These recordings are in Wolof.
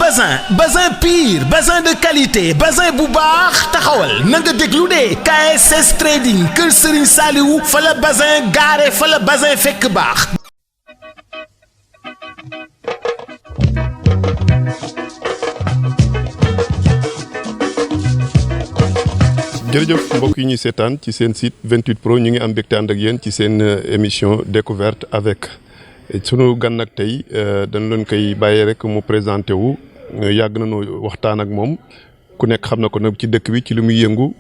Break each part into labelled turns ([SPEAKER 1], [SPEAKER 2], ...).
[SPEAKER 1] bazin pire bazin de qualité bazin bu baax taxawal na nga déglu de KSS Trading Kër Serigne Saliou fa la bazin gaare fa la bazin fekk baax.
[SPEAKER 2] jërëjëf mbokk yi ñuy seetaan ci seen site 28 Pro ñu ngi am mbégte ànd ak yéen ci seen émission découverte avec sunu gan nag tey dañ leen koy bàyyee rek mu présenté wu yàgg nañoo waxtaan ak moom ku nekk xam na ko nag ci dëkk bi ci li muy yëngu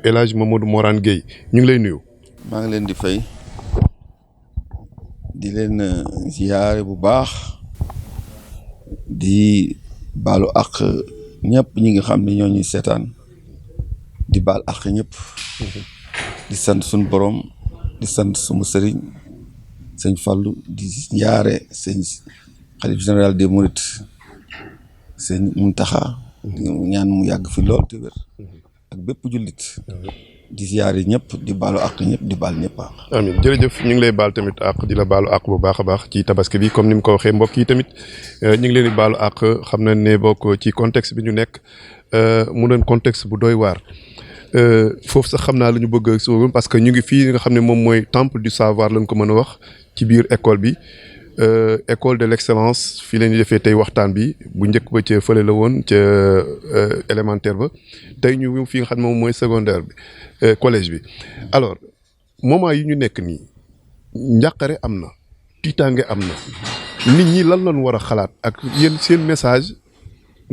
[SPEAKER 2] El Hadj Mamadou Morane Gueye ñu ngi lay nuyu.
[SPEAKER 3] maa ngi leen di fay di leen ziyaare bu baax di baalu àq ñëpp ñi nga xam ne ñoo ñuy seetaan. di baal àq ñëpp di sant suñu borom di sant suma sëriñ sëñ Fallou di njaare sëñ xalif général des Mourides sëñ Muntaxa ñaan mu yàgg fi lool te wér ak bépp jullit di ziyaare ñëpp di baalu àq ñëpp di baal ñëpp àq.
[SPEAKER 2] amiin jërëjëf ñu ngi lay baal tamit àq di la baalu àq bu baax a baax ci tabaski bi comme ni mu ko waxee mbokk yi tamit ñu ngi leen di baalu àq xam na ne bokk ci contexte bi ñu nekk mu doon contexte bu doy waar. foofu sax xam naa la ñu bëgg a parce que ñu ngi fii nga xam ne moom mooy temple du savoir lañ ko mën a wax ci biir école bi école de l'excellence fii la ñuy defee tey waxtaan bi bu njëkk ba ca fële la woon ca élémentaire ba tey ñu fii nga xam ne moom mooy secondaire bi collège bi. alors moment yi ñu nekk nii njàqare am na tiitaange am na nit ñi lan lañ war a xalaat ak yéen seen message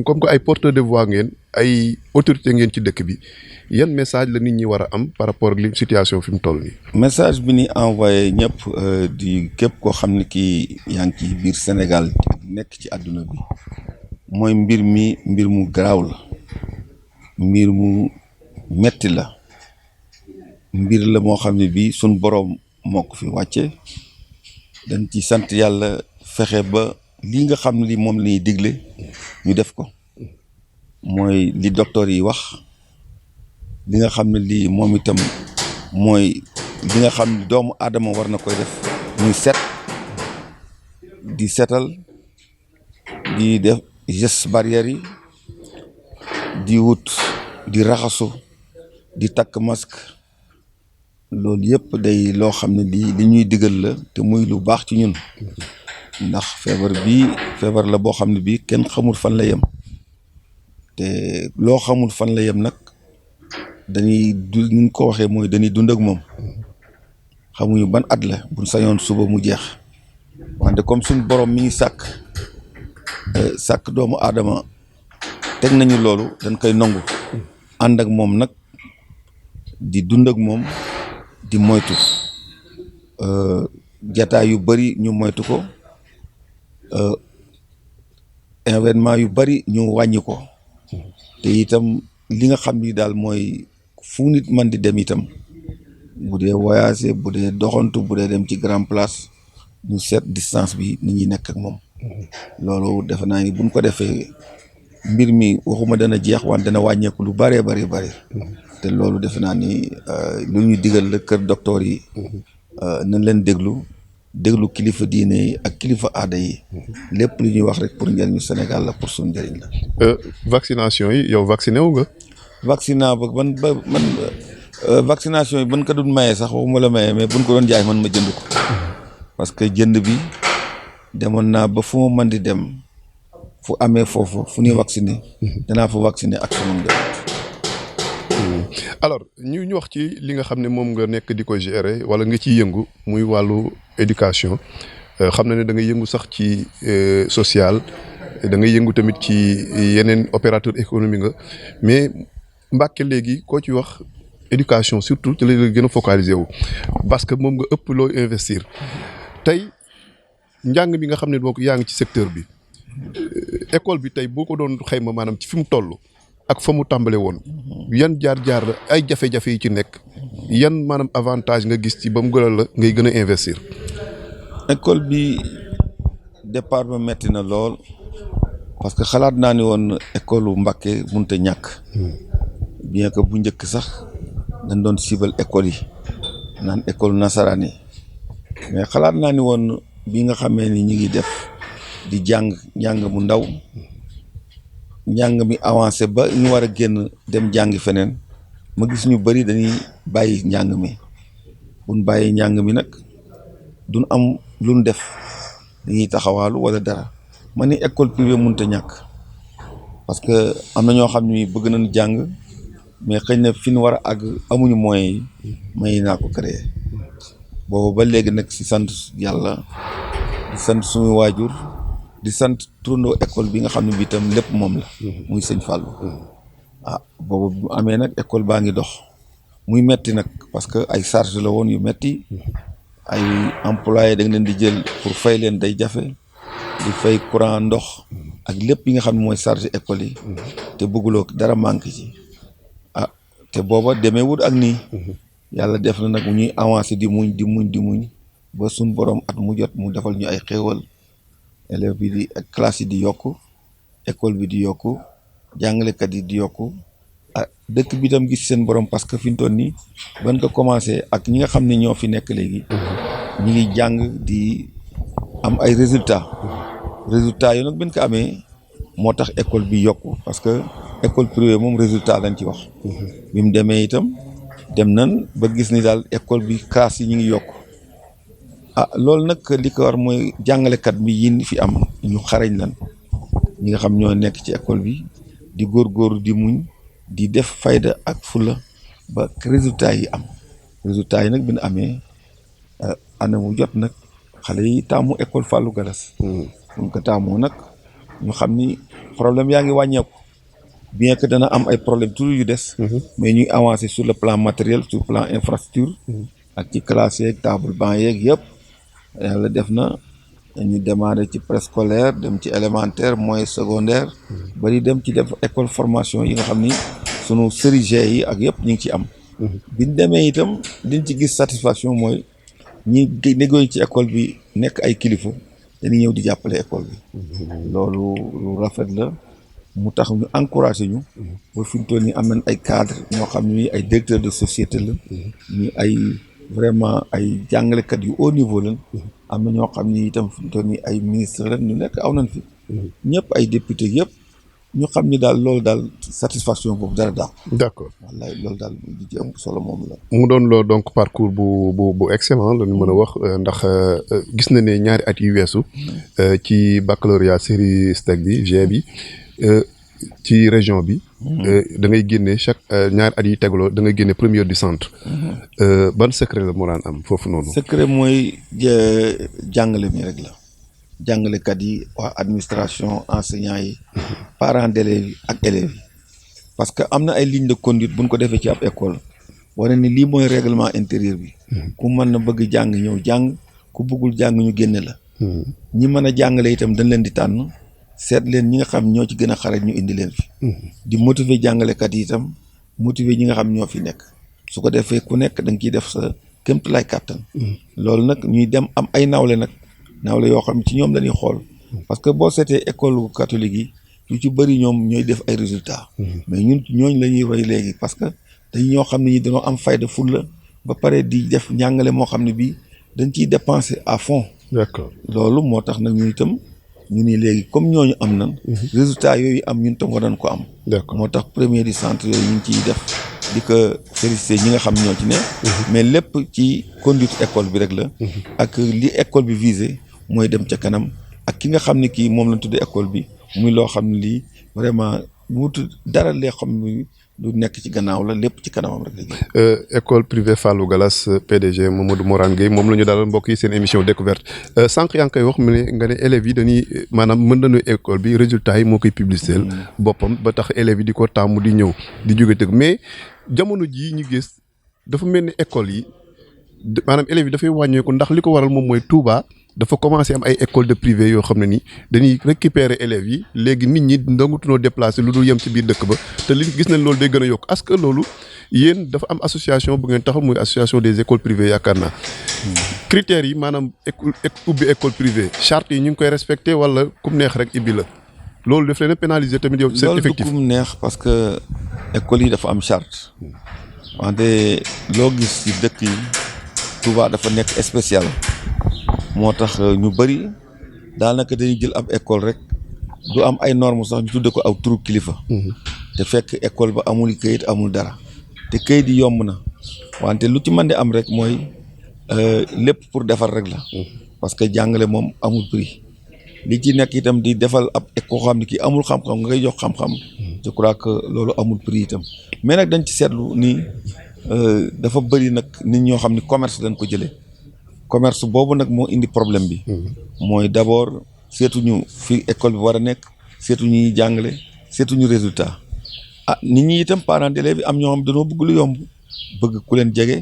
[SPEAKER 2] comme que ay porteur de voix ngeen ay autorité ngeen ci dëkk bi. yan message la nit ñi war a am par rapport ak li situation fi mu toll nii.
[SPEAKER 3] message bi ni envoyé ñëpp di képp koo xam ne kii yaa ngi ci biir Sénégal nekk ci àdduna bi mooy mbir mu garaaw la mbir mu metti la mbir la moo xam ne bii suñ boroom moo ko fi wàcce dañ ci sant yàlla fexe ba li nga xam ne li moom la ñuy digle ñu def ko mooy li docteur yi wax. li nga xam ne lii moom itam mooy li nga xam ne doomu aadama war na koy def muy set di setal di def gestes barrières yi di wut di raxasu di takk masque loolu yëpp day loo xam ne lii li ñuy digal la te muy lu baax ci ñun ndax feebar la boo xam ne bii kenn xamul fan la yem te loo xamul fan la yem nag dañuy ni ñu ko waxee mooy dañuy dund ak moom xamuñu ban at la buñ sañoon suba mu jeex wante comme suñ borom mi ngi sàkk doomu aadama teg nañu loolu dañ koy nangu ànd ak moom nag di dund ak moom di moytu jataay yu bari ñu moytu ko événement yu bari ñu wàññi ko te itam li nga xam ni daal mooy fu nit man di dem itam bu dee voyager bu dee doxantu bu dee dem ci grand place ñu seet distance bi nit ñi nekk ak moom loolu defe naa ni buñ ko defee mbir mi waxuma dana jeex wante dana wàññeeku lu bëree bëri te loolu defe naa ni lu ñu digal la kër docteur yi nañ leen déglu kilifa diine yi ak kilifa aada yi lépp lu ñuy wax rek pour njëriñu Sénégal la pour suñu njëriñ la.
[SPEAKER 2] vaccination yi yow vacciné wu nga.
[SPEAKER 3] vaccination yi ban ko doon maye sax waxuma la maye mais buñ ko doon jaay man ma jënd ko parce que jënd bi demoon naa ba fu ma mën di dem fu amee foofu fu ñuy vacciné danaa fa vacciné ak sama njaboot.
[SPEAKER 2] alors ñu wax ci li nga xam ne moom nga nekk di ko gérer wala nga ciy yëngu muy wàllu éducation xam na ne da nga yëngu sax ci social da nga yëngu tamit ci yeneen opérateur économique nga mais Mbàkke léegi koo ci wax éducation surtout ci la gën a focaliser wu parce que moom nga ëpp loo investir tey njàng bi nga xam ne boo ko yaa ngi ci secteur bi école bi tey boo ko doon xayma maanaam ci fi mu toll ak fa mu tàmbale woon yan jaar-jaar la ay jafe-jafe yi ci nekk yan maanaam avantage nga gis ci ba mu gënal la ngay gën a investir.
[SPEAKER 3] école bi départ ba metti na lool parce que xalaat naa ni woon école bu Mbàkke mënut a ñàkk bien que bu njëkk sax dañ doon cible école yi naan école nasaraan yi mais xalaat naa ni woon bi nga xamee ni ñu ngi def di jàng mu ndaw njàng mi avancé ba ñu war a génn dem jàngi feneen ma gis ñu bëri dañuy bàyyi njàng mi buñ bàyyi njàng mi nag duñ am luñ def dañuy taxawaalu wala dara ma ni école privée mënut a ñàkk parce que am na ñoo xam ni bëgg nañ jàng mais xëy na fi ñu war a àgg amuñu moyens yi may naa ko créer boobu ba léegi nag si sant yàlla di sant suñu waajur di sant turandoo école bi nga xam ne bi itam lépp moom la muy sëñ Fallou boobu bu amee nag école baa ngi dox muy metti nag parce que ay charge la woon yu metti ay employés da nga leen di jël pour fay leen day jafe di fay courant ndox ak lépp yi nga xam ne mooy charge école yi te bëgguloo dara manque ci te booba demee wut ak nii yàlla def na nag ñuy avancé di muñ ba suñ borom at mu jot mu defal ñu ay xéewal élève bi di ak classe yi di yokku école bi di yokku jàngalekat yi di yokku dëkk bi tam gis seen borom parce que fi ñu toll nii ban ko commencé ak ñi nga xam ne ñoo fi nekk léegi ñi ngi jàng di am ay résultats yi nag bin ko amee moo tax école bi yokku parce que école privée moom résultat lañ ci wax bi mu demee itam dem nan ba gis ni daal école bi classe yi ñu ngi yokku loolu nag li ko war mooy jàngalekat bi yi fi am ñu xarañ lan ñi nga xam ñoo nekk ci école bi di góorgóorlu di muñ di def fayda ak fula ba résultat yi am résultat yi nag bi ñu amee année mu jot nag xale yi taamu école Fallou Gallas buñ ko taamoo nag ñu xam ni problème yaa ngi wàññeeku bien que dana am ay problème toujours yu des mais ñuy avancer sur le plan matériel sur le plan infrastructure ak ci classe yeeg table banc yeeg yëpp yàlla def na ñu démarré ci préscolaire dem ci élémentaire moyen secondaire bari dem ci def école formation yi nga xam ni sunu série G yi ak yëpp ñu ngi ci am biñ demee itam liñ ci gis satisfaction mooy ñi négocié ci école bi nekk ay kilifa dañuy ñëw di jàppale école bi loolu lu rafet la mu tax ñu encouragé ñu ba fi mu toll nii am nañ ay cadre ñoo xam ne ay directeur de société la ñu ay vraiment ay jàngalekat yu haut niveau lañ am na ñoo xam ni itam fi mu toll nii ay ministre lañ ñu nekk aw nañ fi ñëpp ay député yëpp ñu xam ni daal loolu daal satisfaction boobu dara daal.
[SPEAKER 2] d'accord
[SPEAKER 3] wallaay loolu daal li ci ëpp solo moom la.
[SPEAKER 2] mu doon loo donc parcours bu excellent la ñu mën a wax ndax gis na ne ñaari at yu weesu ci baccalauréat série STEC bi G bi ci région bi. da ngay génne chaque ñaari at yi tegaloo da ngay génne première du centre. ban secret la moo daan am foofu noonu.
[SPEAKER 3] secret mooy jàngale mi rek la. jàngalekat yi waa administration enseignants yi parents d'élèves yi ak élèves yi parce que am na ay ligne de conduite buñ ko defee ci ab école wane ni lii mooy règlement intérieur bi ku mën na bëgg jàng ñëw jàng ku bëggul jàng ñu génne la ñi mën a jàngale itam dañ leen di tànn seet leen ñi nga xam ñoo ci gën a xarañ ñu indi leen fi di motiver jàngalekat yi itam motiver ñi nga xam ñoo fi nekk su ko defee ku nekk da nga ciy def sa kéemtalaay kàttan loolu nag ñuy dem am ay nawle nag nawle yoo xam ci ñoom lañuy xool parce que boo seetee école catholique yi yu ci bëri ñoom ñooy def ay résultats mais ñun ñooñ la ñuy roy léegi parce que dañ ñoo xam ne ñi dañoo am fayda fulla ba pare di def njàngale moo xam ne bii dañ ciy dépenser à fond
[SPEAKER 2] d'accord
[SPEAKER 3] loolu moo tax nag ñu itam ñu ni léegi comme ñooñu am nan résultats yooyu am ñun tam war nañ ko am
[SPEAKER 2] d'accord
[SPEAKER 3] moo tax premier du centre yooyu ñu ngi ciy def di ko félicité ñi nga xam ñoo ci ne mais lépp ci conduite école bi rek la ak li école bi visé mooy dem ca kanam ak ki nga xam ne kii moom lañ tuddee école bi muy loo xam ne lii vraiment wutu dara lee xam ne lu nekk ci gannaaw la lépp ci kanamam rek la.
[SPEAKER 2] école privée Fallou Gallas PDG Mamadou Morane Gueye moom la ñu dalal mbokk yi seen émission découverte sànq yaa ngi koy wax mu ne nga ne élèves yi dañuy maanaam mën nañu école bi résultats yi moo koy publicité boppam ba tax élèves yi di ko tàmm di ñëw di jóge tëgg mais jamono jii ñu gis dafa mel ni école yi maanaam élèves yi dafay wàññeeku ndax li ko waral moom mooy Touba. dafa commencé am ay école de privé yoo xam ne ni dañuy récupérer élèves yi léegi nit ñi nangutunoo déplacé lu dul yem ci biir dëkk ba te li gis nañ loolu day gën a yokk est-ce que loolu yéen dafa am association bu ngeen taxaw muy association des écoles privées yaakaar naa critères yi maanaam ubbi école privée charte yi ñu ngi koy respecté wala kum neex rek ibbi la loolu daf leen a pénaliser tamit yow seen effectif
[SPEAKER 3] loolu du kum neex parce que école yi dafa am charte wante loo gis ci dëkk yi Touba dafa nekk spécial moo tax ñu bëri daanaka dañuy jël ab école rek du am ay normes sax ñu tudde ko aw turu kilifa. te fekk école ba amul këyit amul dara te këyit yi yomb na wante lu ci mën di am rek mooy lépp pour defar rek la. parce que jàngale moom amul prix li ci nekk itam di defal ab koo xam ne kii amul xam-xam nga koy jox xam-xam. je crois que loolu amul prix itam mais nag dañ ci seetlu ni dafa bëri nag nit ñoo xam ne commerce dañ ko jëlee commerce boobu nag moo indi problème bi. mooy d'abord seetuñu fi école bi war a nekk seetuñu ñuy jàngale seetuñu résultat nit ñi itam parents d'élèves bi am ñoo xam dañoo bëgg lu yomb bëgg ku leen jege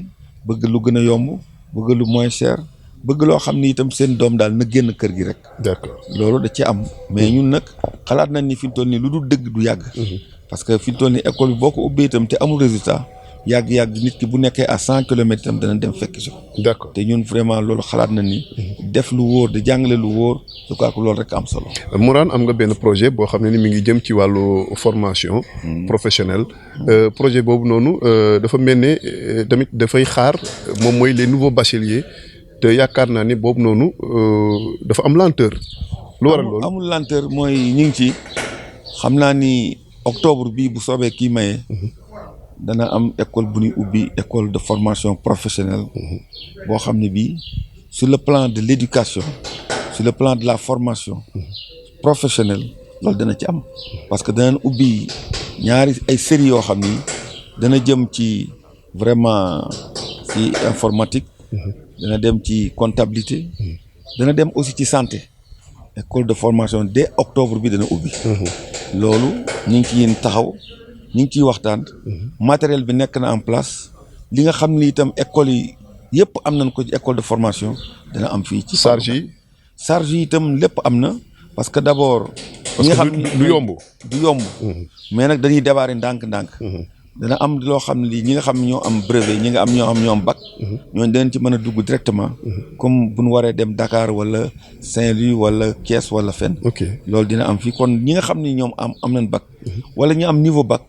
[SPEAKER 3] bëgg lu gën a yomb bëgg lu moins cher bëgg loo xam ni itam seen doom daal na génn kër gi rek.
[SPEAKER 2] d'accord
[SPEAKER 3] loolu da ci am mais ñun nag xalaat nañ ni fi mu toll nii lu dul dëgg du yàgg. parce que fi mu toll nii école bi boo ko ubbee itam te amul résultat yàgg-yàgg nit ki bu nekkee à 100 kilomètres itam dana dem fekk si ko.
[SPEAKER 2] d'accord
[SPEAKER 3] te ñun vraiment loolu xalaat nañ ni. def lu wóor di jàngale lu wóor je crois que loolu rek am solo.
[SPEAKER 2] Mourane am nga benn projet boo xam ne ni mi ngi jëm ci wàllu formation. professionnelle. projet boobu noonu dafa mel ne tamit dafay xaar moom mooy les nouveaux bacheliers. te yaakaar naa ni boobu noonu dafa am lenteur. lu waral loolu
[SPEAKER 3] amul lenteur mooy ñu ngi ci xam naa ni octobre bii bu soobee kii maye. dana am école bu ñuy ubbi école de formation professionnelle. boo xam ne bii sur le plan de l'éducation sur le plan de la formation professionnelle loolu dana ci am. parce que danañ ubbi ñaari ay séries yoo xam ni dana jëm ci vraiment ci informatique. dana dem ci comptabilité. dana dem aussi ci santé. école de formation dès octobre bi dana ubbi. loolu ñu ngi ciy taxaw ñu ngi ciy waxtaan. matériel bi nekk na en place. li nga xam ni itam école yi yëpp am nañ ko ci école de formation dana am fii. ci charge yi itam lépp am na. parce que d'abord.
[SPEAKER 2] ñi nga xam du yomb.
[SPEAKER 3] du yomb. mais nag dañuy démarrer ndànk-ndànk. dana am loo xam ne lii ñi nga xam ne ñoo am brevet ñi nga am ñoo am bac. ñooñu danañ ci mën a dugg directement. comme bu ñu waree dem Dakar wala Saint-Louis wala Thiès wala fenn. loolu dina am fii kon ñi nga xam ni ñoom am nañ bac. wala ñu am niveau bac.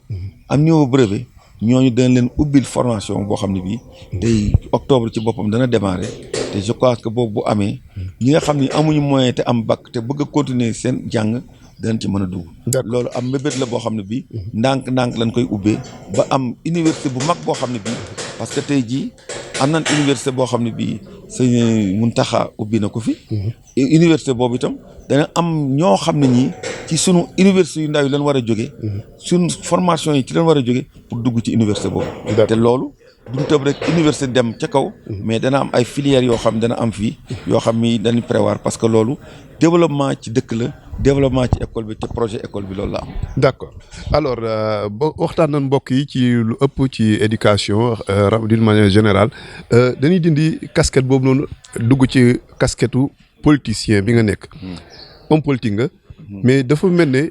[SPEAKER 3] am niveau brevet ñooñu dana leen ubbil formation boo xam ne bii. tey octobre ci boppam dana démarrer. te je crois que boobu bu amee. ñi nga xam ni amuñu moyen te am bac te bëgg a continuer seen jàng. danañ ci mën a dugg. loolu am mébét la boo xam ne bii. ndànk-ndànk lañ koy ubbee. ba am université bu mag boo xam ne bii. parce que tey jii am nañ université boo xam ne bii sëñ Mountakha ubbi na ko fi. université boobu itam dana am ñoo xam ne ñii ci sunu université yu ndaw yi lañ war a jógee. sunu formation yi ci lañ war a jógee pour dugg ci université boobu. te loolu duñ tëb rek université dem ca kaw. mais dana am ay filières yoo xam dana am fii. yoo xam ni dañuy prévoir parce que loolu développement ci dëkk la. développement ci école bi te projet école bi loolu la am. d'accord alors ba waxtaan nañ mbokk yi ci lu ëpp ci éducation d'une manière générale dañuy dindi casquette boobu noonu dugg ci casquettu politicien bi nga nekk. homme politique nga. mais dafa mel ne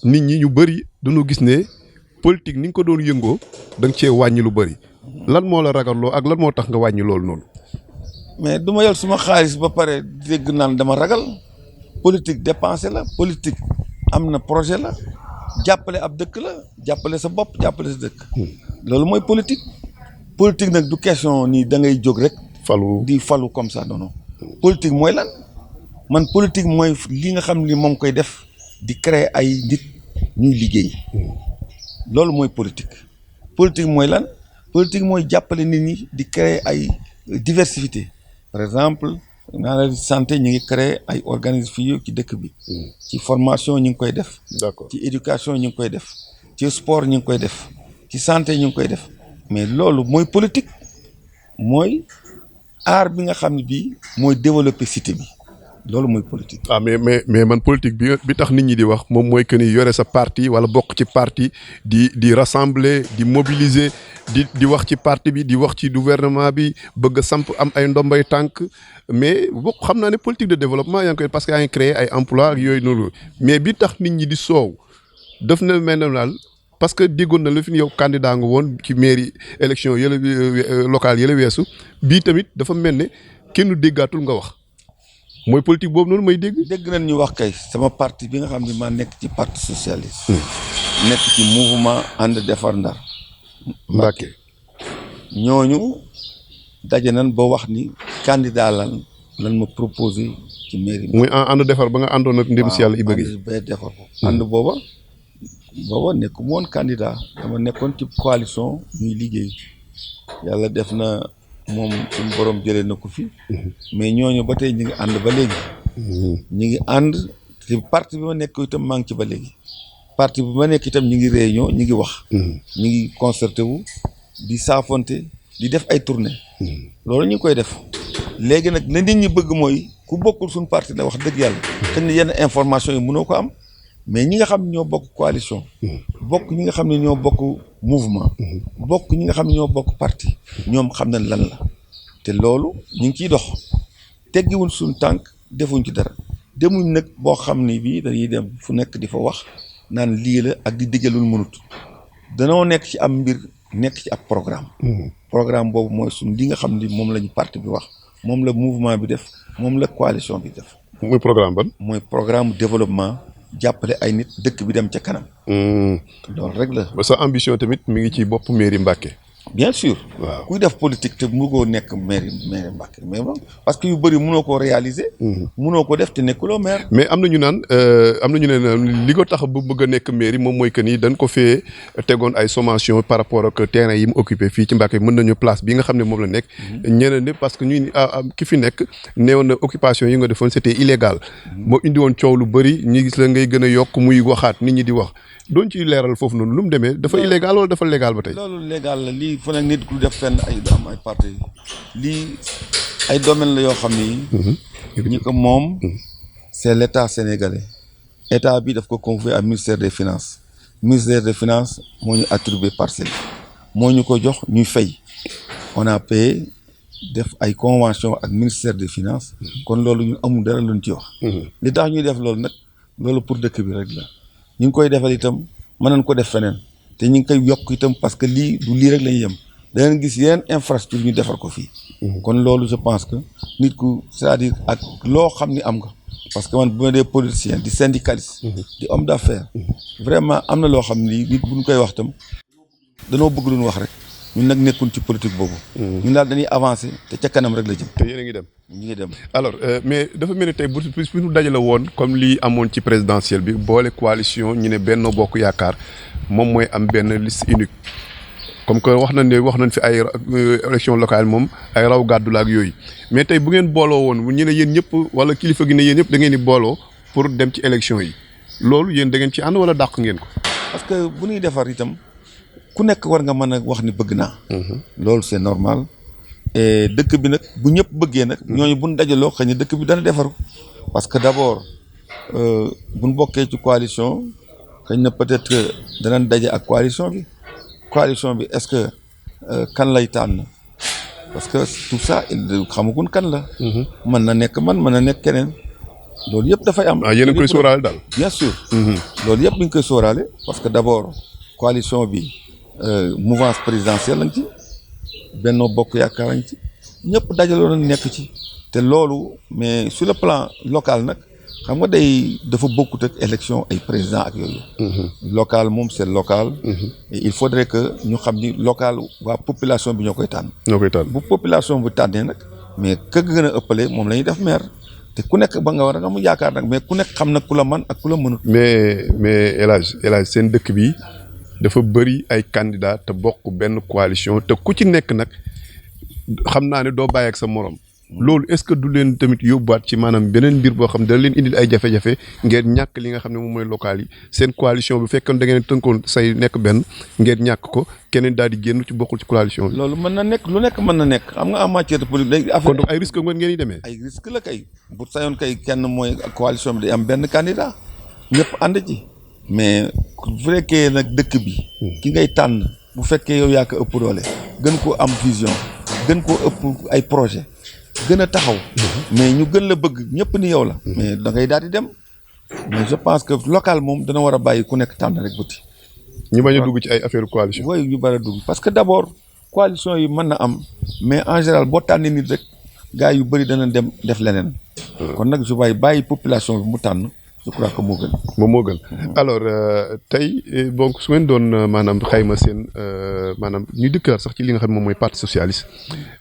[SPEAKER 3] nit ñi ñu bëri dañoo gis ne politique ni nga ko doon yëngoo da nga cee wàññi lu bëri lan moo la ragaloo ak lan moo tax nga wàññi loolu noonu. mais du ma yor suma xaalis ba pare dégg naan dama ragal. politique dépensé la politique am na projet la jàppale ab dëkk la jàppale sa bopp jàppale sa dëkk. loolu mooy politique. politique nag du question ni da ngay jóg rek. falu comme ça non non. politique mooy lan man politique mooy li nga xam ni moom koy def di créer ay nit ñuy liggéey. loolu mooy politique. politique mooy lan politique mooy jàppale nit ñi di créer ay diversité par exemple. naa la santé ñu ngi créer ay organismes fii ci dëkk bi. ci formation ñu ngi koy def. d'accord ci éducation ñu ngi koy def. ci sport ñu ngi koy def. ci santé ñu ngi koy def. mais loolu mooy politique mooy aar bi nga xam ne bii mooy développer cité bi loolu mooy politique. mais man politique bi tax nit ñi di wax moom mooy que ni yore sa parti wala bokk ci parti di rassembler di mobiliser di wax ci parti bi di wax ci gouvernement bi bëgg a samp am ay ndombay tànk mais bokk xam naa ne politique de développement yaa ngi koy parce que yaa ngi créer ay emploi ak yooyu noonu mais bi tax nit ñi di soow daf na mel ne daal parce que déggoon na la fi yow candidat nga woon ci mairie élection yële locale yële weesu bii tamit dafa mel ne kenn déggaatul nga wax. mooy politique boobu noonu may dégg nañ ñu wax kay sama parti bi nga xam ne maa nekk ci parti socialiste. nekk ci mouvement ànd defar Ndar. Mbacké ñooñu daje nañ ba wax ni candidat lan ma proposé ci mairie.
[SPEAKER 2] muy ànd defar ba nga àndoon ak ndem si yàlla Iba Gueye.
[SPEAKER 3] ba defar ko. ànd booba nekk mu woon candidat dama nekkoon ci coalition ñuy liggéey yàlla def na moom suñu borom jëlee na ko fi. mais ñooñu ba tey ñu ngi ànd ba léegi. ñu ngi ànd te parti bi ma nekk itam maa ngi ci ba léegi. parti bi ma nekk itam ñu ngi réunion ñu ngi wax. ñu ngi concerté wu di saafonte di def ay tournée. loolu ñu ngi koy def léegi nag la nit ñi bëgg mooy ku bokkul suñu parti la wax dëgg yàlla. xëy na yenn information yi mënoo ko am mais ñi nga xam ne ñoo bokk coalition. bokk ñi nga xam ne ñoo bokk mouvement. bokk ñi nga xam ne ñoo bokk parti ñoom xam nañ lan la te loolu ñu ngi ciy dox teggiwuñ suñu tànk defuñ ci dara demuñ nag boo xam ni bii dañuy dem fu nekk di fa wax naan lii la ak di diggalul mënut danoo nekk ci am mbir nekk ci ab programme. programme boobu mooy suñ li nga xam ni moom la ñu parti bi wax moom la mouvement bi def moom la coalition bi def.
[SPEAKER 2] muy programme ban.
[SPEAKER 3] mooy programme développement jàppale ay nit dëkk bi dem ca kanam. loolu rek la.
[SPEAKER 2] ba sa ambition tamit mi ngi ci bopp mairie Mbacké.
[SPEAKER 3] bien sûr.
[SPEAKER 2] waaw
[SPEAKER 3] kuy def politique te mënoo nekk maire Mbacké mais bon parce que yu bëri mënoo koo réaliser. mënoo ko def te nekkuloo maire.
[SPEAKER 2] mais am na ñu naan li ko tax bu bëgg a nekk mairie moom mooy que ni dañ ko fee tegoon ay sommation par rapport ak terrain yi mu occupé fii ci Mbacké mën nañu place bi nga xam ne moom la nekk. ñeneen ne parce que ñuy ki fi nekk néew na occupation yi nga defoon c'était illégal. moo indi woon coow lu bëri ñu gis la ngay gën a yokk muy waxaat nit ñi di wax. doon ci leeral foofu noonu lu mu demee dafa illégal wala dafa légal ba tey.
[SPEAKER 3] loolu légal la lii fu nekk nit ku def fenn ay am ay parti lii ay domaine la yoo xam ni. ñi ko moom c'est l'état sénégalais état bi daf ko confier à ministère des finances ministère des finances moo ñu attribué parcelle moo ñu ko jox ñuy fay on a payé def ay convention ak ministère des finances kon loolu ñun amul dara luñ ci wax. li tax ñuy def loolu nag loolu pour dëkk bi rek la. ñu ngi koy defal itam mën nañ ko def feneen te ñu ngi koy yokk itam parce que lii du lii rek lañuy yem da ngeen gis yeneen infrastructure ñu defar ko fii. kon loolu je pense que nit ku c'est-à-dire ak loo xam ni am nga parce que man bu ma dee politicien di syndicaliste. di homme d'affaires. vraiment am na loo xam ni nit bu ñu koy wax itam danoo bëgg lu ñu wax rek ñun nag nekkuñ ci politique boobu. ñun daal dañuy avancer te ca kanam rek la jëm.
[SPEAKER 2] te yéen a ngi dem.
[SPEAKER 3] ñu ngi dem
[SPEAKER 2] alors mais dafa mel ni tey bu ñu dajale woon comme lii amoon ci présidentielle bi boole coalition ñu ne Benno Bokk Yaakaar moom mooy am benn liste unique comme que wax nañ fi ay élection locale moom ay raw gàddu la ak yooyu mais tey bu ngeen booloo woon ñu ne yéen ñëpp wala kilifa gi ne yéen ñëpp da ngeen di booloo pour dem ci élection yi loolu yéen da ngeen ci ànd wala dàq ngeen ko.
[SPEAKER 3] parce que bu ñuy defar itam ku nekk war nga mën a wax ni bëgg naa. loolu c'est normal. et dëkk bi nag bu ñëpp bëggee nag ñooñu buñ dajaloo xëy na dëkk bi dana defaru parce que d'abord buñ bokkee ci coalition xëy na peut-être que danañ daje ak coalition bi est-ce que kan lay tànn parce que tout ça xamaguñ kan la. mën na nekk man mën na nekk keneen loolu yëpp dafay am.
[SPEAKER 2] yéen a ngi koy sóoraale daal.
[SPEAKER 3] bien sûr. loolu yëpp ñu ngi koy sóoraale parce que d'abord coalition bi mouvance présidentielle lañ ci. Benno Bokk Yaakaar lañ ci ñëpp dajaloo nañ nekk ci te loolu mais sur le plan local nag xam nga dafa bokkut ak élection ay président ak yooyu. local moom c'est local. et il faudrait que ñu xam ni local waa population bi ñoo koy tànn. bu population bu tànnee nag mais ka gën a ëppale moom la ñuy def maire te ku nekk ba nga war a mu yaakaar nag mais ku nekk xam na ku la man ak ku la mënut.
[SPEAKER 2] mais El Hadj seen dëkk bi. dafa bëri ay candidats te bokk benn coalition te ku ci nekk nag xam naa ne doo bàyyi ak sa morom loolu est-ce que du leen tamit yóbbuwaat ci maanaam beneen mbir boo xam ne dana leen indil ay jafe-jafe ngeen ñàkk li nga xam ne moom mooy local yi seen coalition bu fekkoon da ngeen tënkoon say nekk benn ngeen ñàkk ko keneen daal di génn ci bokkul ci coalition bi.
[SPEAKER 3] loolu mën na nekk lu nekk mën na nekk xam nga en matière de politique.
[SPEAKER 2] kon donc ay risques ngeen di demee.
[SPEAKER 3] ay risques la kay bu sayoon kay kenn mooy coalition bi day am benn candidat ñëpp ànd ci. mais bu fekkee nag dëkk bi ki ngay tànn bu fekkee yow yaa ko ëpp doole gën koo am vision gën koo ëpp ay projet gën a taxaw mais ñu gën la bëgg ñëpp ni yow la mais da ngay daal di dem mais je pense que local moom dana war a bàyyi ku nekk tànn rek buti
[SPEAKER 2] ñu bañ a dugg ci ay affaire coalition
[SPEAKER 3] wooyu ñu bari a dugg parce que d'abord coalition yi mën na am mais en général boo tànnee nit rek gars yu bëri dana dem def leneen kon nag je bàyyi population bi mu tànn je crois que moo gën.
[SPEAKER 2] moom moo gën alors tey donc su ngeen doon maanaam xayma seen maanaam ñu dikkaat sax ci li nga xam ne moom mooy parti socialiste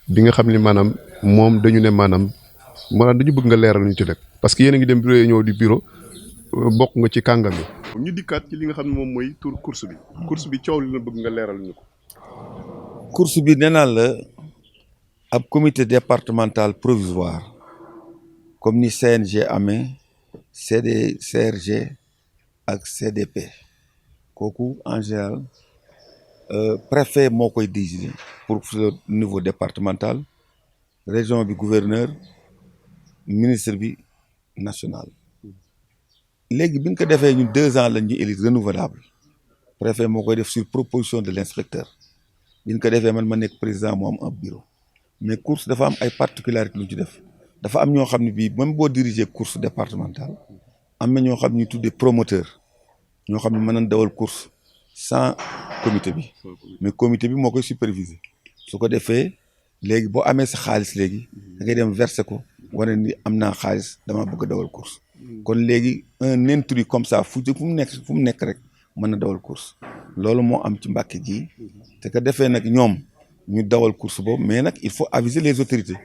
[SPEAKER 2] bi nga xam ne maanaam moom dañu ne maanaam maanaam dañu bëgg nga leeral ñu ci rek parce que yéen a ngi dem bureau yi ñëw di bureau bokk nga ci kàngam yi. ñu dikkaat ci li nga xam ne moom mooy tur course bi. course bi coow li la bëgg nga leeral ñu ko.
[SPEAKER 3] course bi nee naa la ab comité départemental provisoire comme ni CNG amee CRG ak CDP kooku en général préfet moo koy décider pour le niveau départemental région bi gouverneur ministre bi national. léegi bi ñu ko defee ñu 2 ans la ñuy élire renouvelable préfet moo koy def sur proposition de l'inspecteur bi ñu ko defee man ma nekk président moo am un bureau mais course dafa am ay particularités lu ñu ci def dafa am ñoo xam ne bii même boo diriger course départementale am na ñoo xam ne ñu tuddee promoteur ñoo xam ne mën nañ dawal course sans comité bi mais comité bi moo koy superviser su ko defee léegi boo amee sa xaalis léegi da ngay dem verser ko wane ni am naa xaalis dama bëgg a dawal course kon léegi un intrus comme ça fu mu nekk rek mën na dawal course loolu moo am ci Mbàkke gi te que defee nag ñoom ñu dawal course boobu mais nag il faut aviser les autorités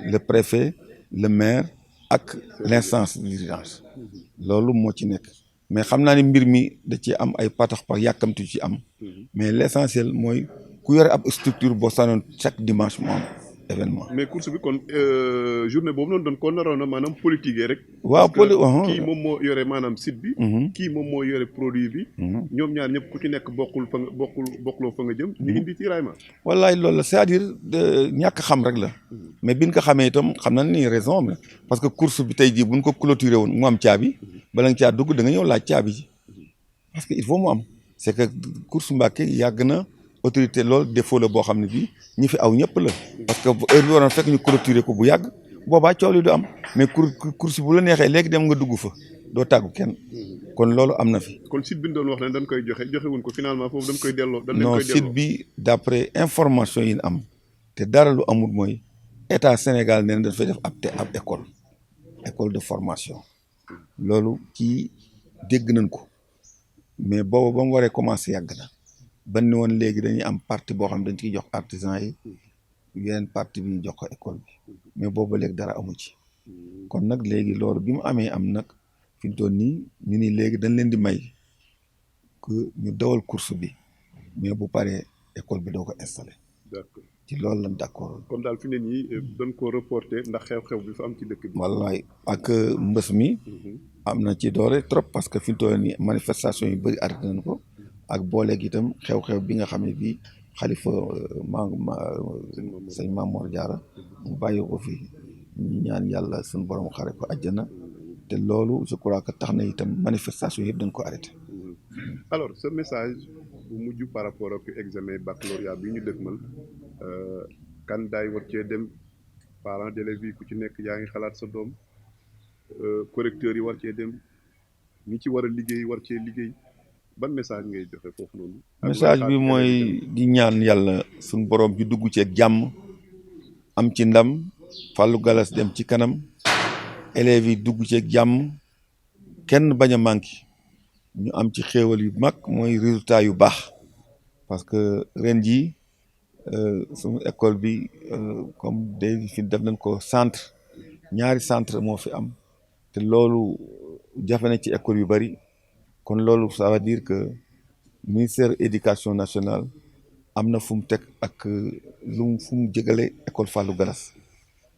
[SPEAKER 3] le préfet le maire ak l'instance de dirigeance loolu moo ci nekk mais xam naa ni mbir mi da ci am ay patax pax yàkkamtu ci am mais l'essentiel mooy ku yore ab structure boo sanoon chaque dimanche moo am événement.
[SPEAKER 2] mais course bi kon journée boobu noonu doon ko naroon na maanaam politique rek.
[SPEAKER 3] waaw
[SPEAKER 2] kii moom moo yore maanaam site bi. kii moom moo yore produit bi. ñoom ñaar ñëpp ku ci nekk bokkuloo fa nga jëm. ñu indi tiraillement.
[SPEAKER 3] wallaay loolu la c'est-à-dire ñàkk xam rek la. mais biñ ko xamee itam xam nañ ni raison bi parce que course bi tey jii buñ ko clôturé woon mu am caabi bala nga caa dugg da nga ñëw laaj caabi ji parce que il faut mu am c'est que course Mbàkke yàgg na. autorité loolu défaut la boo xam ne bii ñi fi aw ñëpp la parce que heure bi waroon fekk ñu clôturer ko bu yàgg boobaa coow li du am mais course bu la neexee léegi dem nga dugg fa doo tàggu kenn kon loolu am na fi.
[SPEAKER 2] kon site bi ñu doon wax ne dañ koy joxe wuñ ko finalement foofu dañ koy delloo.
[SPEAKER 3] non site bi d'après information yi ñu am te dara lu amul mooy état Sénégal nee na dañ fay def ab école de formation loolu ci dégg nañ ko mais boobu ba mu waree commencer yàgg na. ban ni woon léegi dañuy am partie boo xam ne dañ ciy jox artisan yi yeneen partie bi ñu jox ko école bi mais boobu léegi dara amu ci kon nag léegi loolu bi mu amee am nag fi mu toll nii ñu ni léegi dañ leen di may que ñu dawal course bi mais bu paree école bi doo ko installé.
[SPEAKER 2] d'accord
[SPEAKER 3] ci loolu lañ d'accord.
[SPEAKER 2] kon daal fi ne nii dañ ko reporté ndax xew-xew bi fa am ci dëkk bi.
[SPEAKER 3] wallaay ak mbës mi. am na ci doole trop parce que fi mu toll nii manifestation yu bëri arrêté nañ ko. ak booleeg itam xew-xew bi nga xam ne bii xalifa sëñ Mamour Diarra mu bàyyi ko fi ñu ñaan yàlla suñu borom xare ko àjjana te loolu je crois que tax na itam manifestation yëpp dañ ko arrêté.
[SPEAKER 2] alors ce message bu mujj par rapport ak examen baccalauréat bi ñu dëgmal candidat yi war cee dem parents d'élèves yi ku ci nekk yaa ngi xalaat sa doom correcteurs yi war cee dem ñi ci war a liggéey war cee liggéey. ban message ngay joxe foofu noonu.
[SPEAKER 3] message bi mooy di ñaan yàlla suñu borom bi dugg ci ak jàmm am ci ndam Fallou Galas dem ci kanam élèves yi dugg ci ak jàmm kenn bañ a manqué ñu am ci xéewal yu mag mooy résultat yu baax parce que ren jii suñu école bi comme day fi def nañ ko centre ñaari centre moo fi am te loolu jafe na ci école yu bari. kon loolu ça veut dire que ministère éducation nationale am na fu mu teg ak fu mu jëgale école Fallou Galas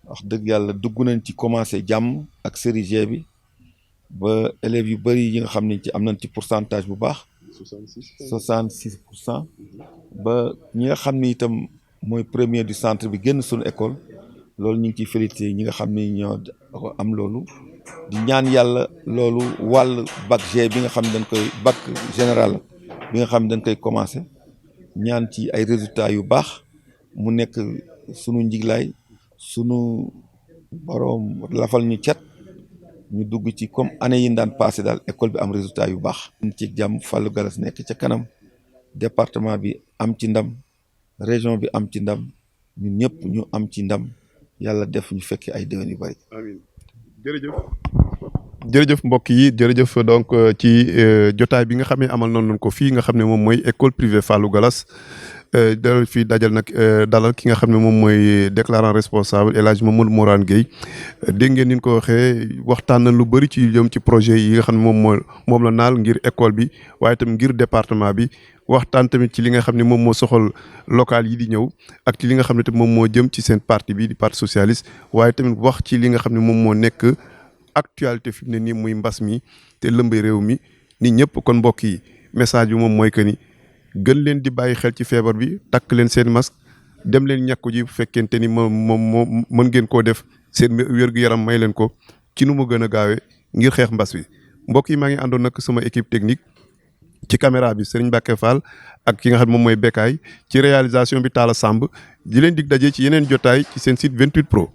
[SPEAKER 3] wax dëgg yàlla dugg nañ ci commencé jàmm ak série G bi ba élèves yu bëri yi nga xam ne ci am nañ ci pourcentage bu baax. 66%. ba ñi nga xam ni itam mooy premier du centre bi génn suñu école loolu ñu ngi ciy félicité ñi nga xam ni ñoo am loolu. di ñaan yàlla loolu wàll bac G bi nga xam ne dañ koy bac général bi nga xam ne dañ koy commencé ñaan ci ay résultats yu baax mu nekk sunu njiglaay sunu boroom lafal ñu cat ñu dugg ci comme année yi daan passé daal école bi am résultat yu baax. ci jàmm Fallou Galas nekk ca kanam département bi am ci ndam région bi am ci ndam ñun ñëpp ñu am ci ndam yàlla def ñu fekk ay déwén yu bari.
[SPEAKER 2] amiin. jërëjëf mbokk yi jërëjëf donc ci jotaay bi nga xam ne amal nañu ko fii nga xam ne moom mooy école privée Fallou Galas dalal fii dajal nag dalal ki nga xam ne moom mooy déclarant responsable El Hadj Mamadou Mourane Gueye dégg ngeen ni ñu ko waxee waxtaan na lu bëri ci jëm ci projet yi nga xam ne moom la naal ngir école bi waaye tam ngir département bi waxtaan tamit ci li nga xam ne moom moo soxal local yi di ñëw ak ci li nga xam ne tamit moom moo jëm ci seen parti bi di parti socialiste waaye tamit wax ci li nga xam ne moom moo nekk actualité fi mu ne nii muy mbas mi te lëmbe réew mi nit ñëpp kon mbokk yi message bi moom mooy que ni gën leen di bàyyi xel ci feebar bi takk leen seen masque dem leen ñàkku ji bu fekkente ni moom mën ngeen koo def seen wér-gu-yaram may leen ko ci nu mu gën a gaawee ngir xeex mbas wi mbokk yi maa ngi àndoon nag sama équipe technique ci caméra bi Serigne Mbacke Fall ak ki nga xam moom mooy Bekkaay ci réalisation bi Talla Samb di leen dig daje ci yeneen jotaay ci seen site 28 Pro.